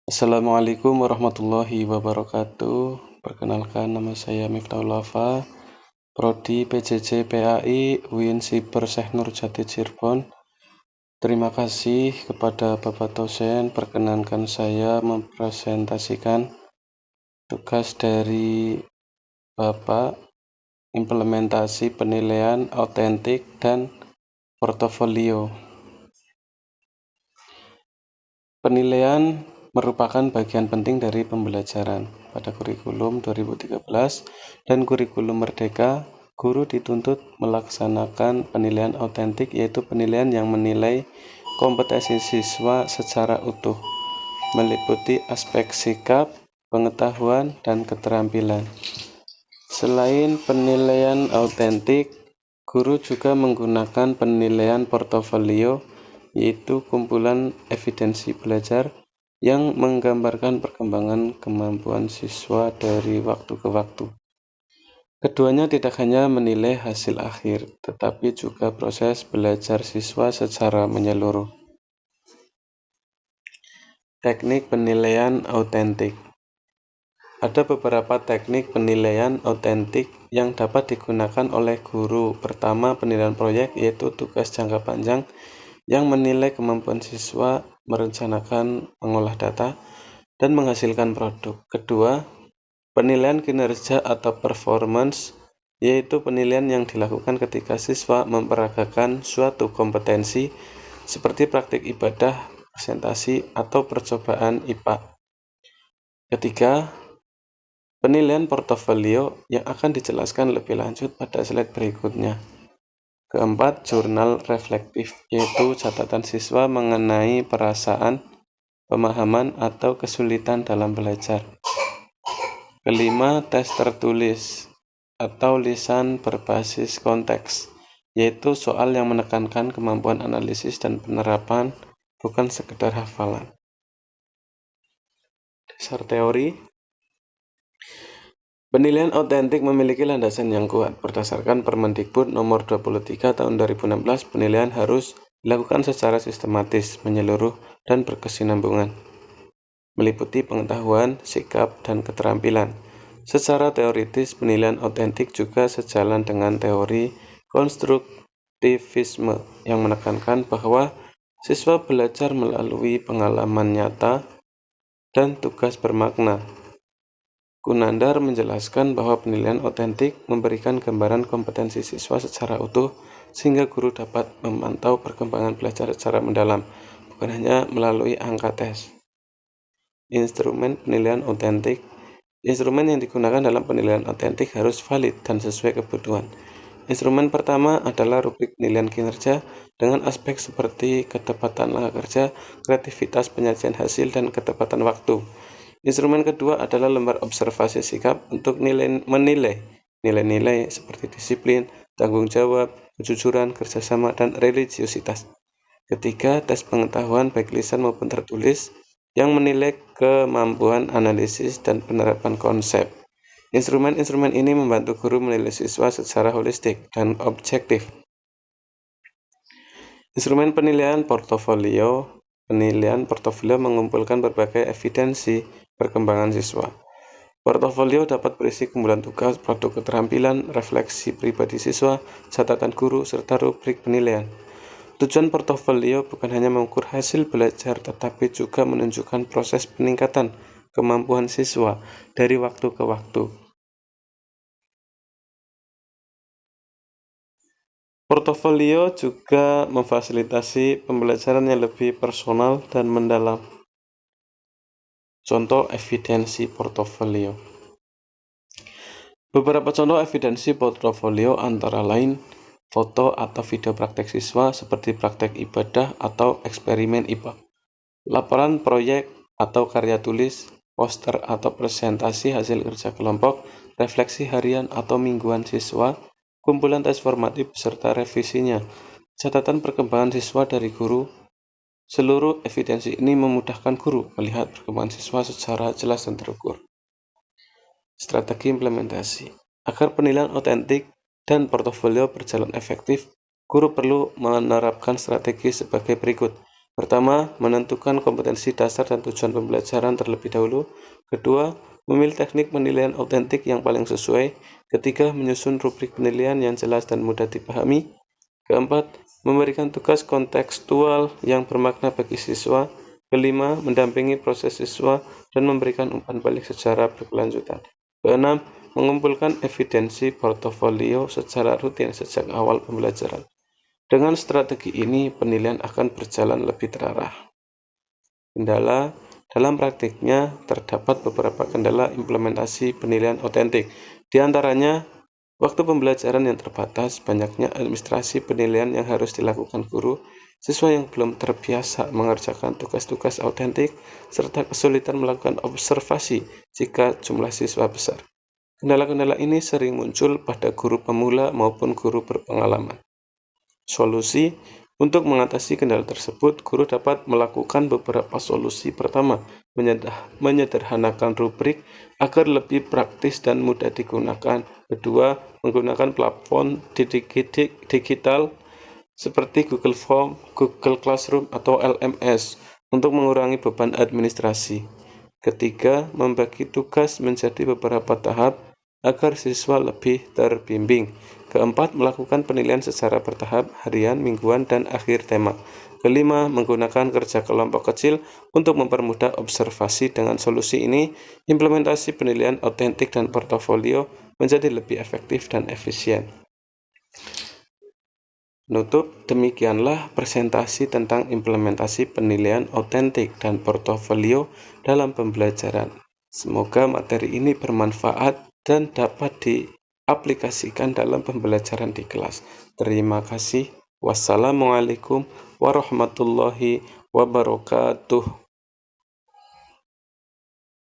Assalamualaikum warahmatullahi wabarakatuh. Perkenalkan, nama saya Miftahul Wafa, Prodi PJJ PAI UIN Siber Syekh Nurjati Cirebon. Terima kasih kepada Bapak dosen, perkenankan saya mempresentasikan tugas dari Bapak, implementasi penilaian autentik dan portofolio. Penilaian merupakan bagian penting dari pembelajaran. Pada kurikulum 2013 dan kurikulum Merdeka, guru dituntut melaksanakan penilaian autentik, yaitu penilaian yang menilai kompetensi siswa secara utuh, meliputi aspek sikap, pengetahuan, dan keterampilan. Selain penilaian autentik, guru juga menggunakan penilaian portofolio, yaitu kumpulan evidensi belajar yang menggambarkan perkembangan kemampuan siswa dari waktu ke waktu. Keduanya tidak hanya menilai hasil akhir, tetapi juga proses belajar siswa secara menyeluruh. Teknik penilaian autentik. Ada beberapa teknik penilaian autentik yang dapat digunakan oleh guru. Pertama, penilaian proyek, yaitu tugas jangka panjang yang menilai kemampuan siswa merencanakan, mengolah data, dan menghasilkan produk. Kedua, penilaian kinerja atau performance, yaitu penilaian yang dilakukan ketika siswa memperagakan suatu kompetensi seperti praktik ibadah, presentasi, atau percobaan IPA. Ketiga, penilaian portofolio yang akan dijelaskan lebih lanjut pada slide berikutnya. Keempat, jurnal reflektif, yaitu catatan siswa mengenai perasaan, pemahaman, atau kesulitan dalam belajar. Kelima, tes tertulis atau lisan berbasis konteks, yaitu soal yang menekankan kemampuan analisis dan penerapan, bukan sekedar hafalan. Dasar teori. Penilaian autentik memiliki landasan yang kuat. Berdasarkan Permendikbud Nomor 23 Tahun 2016, penilaian harus dilakukan secara sistematis, menyeluruh, dan berkesinambungan, meliputi pengetahuan, sikap, dan keterampilan. Secara teoritis, penilaian autentik juga sejalan dengan teori konstruktivisme yang menekankan bahwa siswa belajar melalui pengalaman nyata dan tugas bermakna. Gunandar menjelaskan bahwa penilaian autentik memberikan gambaran kompetensi siswa secara utuh sehingga guru dapat memantau perkembangan belajar secara mendalam, bukan hanya melalui angka tes. Instrumen penilaian autentik. Instrumen yang digunakan dalam penilaian autentik harus valid dan sesuai kebutuhan. Instrumen pertama adalah rubrik penilaian kinerja dengan aspek seperti ketepatan langkah kerja, kreativitas penyajian hasil, dan ketepatan waktu. Instrumen kedua adalah lembar observasi sikap untuk menilai nilai-nilai seperti disiplin, tanggung jawab, kejujuran, kerjasama, dan religiositas. Ketiga, tes pengetahuan baik lisan maupun tertulis yang menilai kemampuan analisis dan penerapan konsep. Instrumen-instrumen ini membantu guru menilai siswa secara holistik dan objektif. Instrumen penilaian portofolio. Penilaian portofolio mengumpulkan berbagai evidensi perkembangan siswa. Portofolio dapat berisi kumpulan tugas, produk keterampilan, refleksi pribadi siswa, catatan guru, serta rubrik penilaian. Tujuan portofolio bukan hanya mengukur hasil belajar, tetapi juga menunjukkan proses peningkatan kemampuan siswa dari waktu ke waktu. Portofolio juga memfasilitasi pembelajaran yang lebih personal dan mendalam. Contoh evidensi portofolio. Beberapa contoh evidensi portofolio antara lain foto atau video praktek siswa seperti praktek ibadah atau eksperimen IPA, laporan proyek atau karya tulis, poster atau presentasi hasil kerja kelompok, refleksi harian atau mingguan siswa, kumpulan tes formatif beserta revisinya, catatan perkembangan siswa dari guru. Seluruh evidensi ini memudahkan guru melihat perkembangan siswa secara jelas dan terukur. Strategi implementasi. Agar penilaian autentik dan portofolio berjalan efektif, guru perlu menerapkan strategi sebagai berikut. Pertama, menentukan kompetensi dasar dan tujuan pembelajaran terlebih dahulu. Kedua, memilih teknik penilaian autentik yang paling sesuai. Ketiga, menyusun rubrik penilaian yang jelas dan mudah dipahami. Keempat, memberikan tugas kontekstual yang bermakna bagi siswa. Kelima, mendampingi proses siswa dan memberikan umpan balik secara berkelanjutan. Keenam, mengumpulkan evidensi portofolio secara rutin sejak awal pembelajaran. Dengan strategi ini, penilaian akan berjalan lebih terarah. Kendala dalam praktiknya terdapat beberapa kendala implementasi penilaian autentik. Di antaranya, waktu pembelajaran yang terbatas, banyaknya administrasi penilaian yang harus dilakukan guru, siswa yang belum terbiasa mengerjakan tugas-tugas autentik, serta kesulitan melakukan observasi jika jumlah siswa besar. Kendala-kendala ini sering muncul pada guru pemula maupun guru berpengalaman. Solusi: untuk mengatasi kendala tersebut, guru dapat melakukan beberapa solusi. Pertama, menyederhanakan rubrik agar lebih praktis dan mudah digunakan. Kedua, menggunakan platform digital seperti Google Form, Google Classroom, atau LMS untuk mengurangi beban administrasi. Ketiga, membagi tugas menjadi beberapa tahap agar siswa lebih terbimbing. Keempat, melakukan penilaian secara bertahap, harian, mingguan, dan akhir tema. Kelima, menggunakan kerja kelompok kecil untuk mempermudah observasi. Dengan solusi ini, implementasi penilaian autentik dan portofolio menjadi lebih efektif dan efisien. Demikianlah presentasi tentang implementasi penilaian autentik dan portofolio dalam pembelajaran. Semoga materi ini bermanfaat dan dapat diaplikasikan dalam pembelajaran di kelas. Terima kasih. Wassalamualaikum warahmatullahi wabarakatuh.